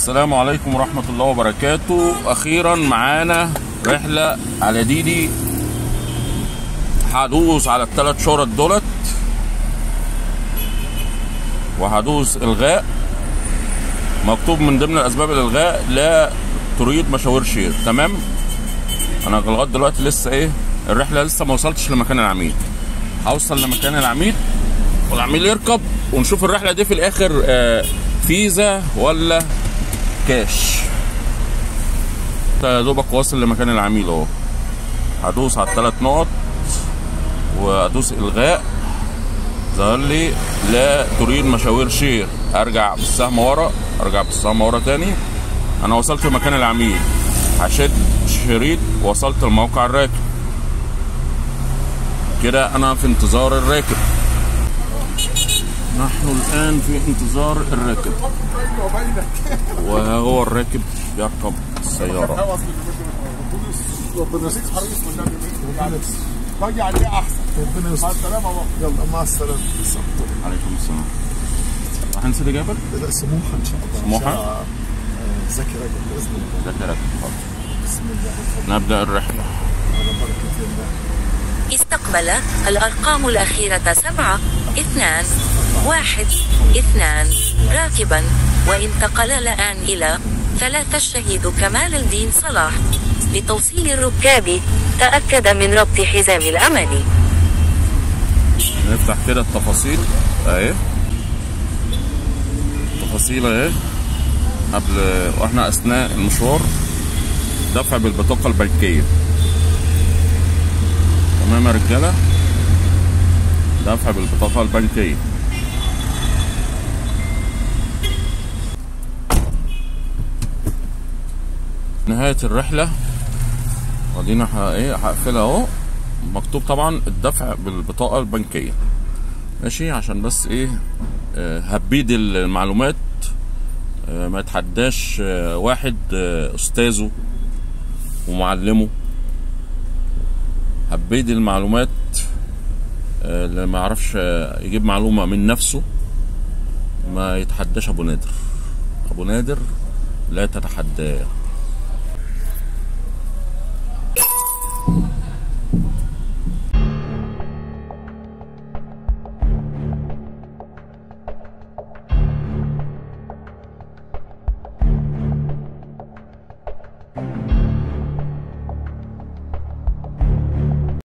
السلام عليكم ورحمة الله وبركاته. أخيرا معانا رحلة على ديدي. هدوس على الثلاث شرط دولت وهدوس إلغاء. مكتوب من ضمن الأسباب الإلغاء لا تريد مشاوير شير. تمام. أنا لغاية دلوقتي لسه الرحلة لسه ما وصلتش لمكان العميد. هوصل لمكان العميد والعميل يركب ونشوف الرحلة دي في الآخر فيزا ولا كاش. يا دوبك واصل لمكان العميل اهو. هدوس على الثلاث نقط وادوس الغاء. ظهر لي لا تريد مشاوير شير. ارجع بالسهم ورا، ارجع بالسهم ورا تاني. انا وصلت لمكان العميل، هشد شريط وصلت لموقع الراكب. كده انا في انتظار الراكب. نحن الآن في انتظار الراكب وهو الراكب يركب السيارة. باجي عليه احسن. ربنا يستر. مع السلامة بابا. يلا مع السلامة. عليكم السلام. رايحين سيدي جابر؟ لا سموحة ان شاء الله. سموحة؟ زكي راكب بإذن الله. زكي راكب. بسم الله. نبدأ الرحلة. على بركة الله. استقبل الأرقام الأخيرة 7 2 1 2 راكبا، وانتقل الآن إلى 3 الشهيد كمال الدين صلاح. لتوصيل الركاب تأكد من ربط حزام الأمان. نفتح كده التفاصيل اهي. التفاصيل اهي قبل واحنا اثناء المشوار. دفع بالبطاقة البنكية. تمام يا رجالة. دفع بالبطاقة البنكية. نهاية الرحلة ودينا هقفلها اهو. مكتوب طبعا الدفع بالبطاقة البنكية. ماشي، عشان بس هبيد المعلومات ما يتحداش واحد استاذه ومعلمه. هبيد المعلومات اللي ما يعرفش يجيب معلومة من نفسه ما يتحداش ابو نادر. ابو نادر لا تتحداه.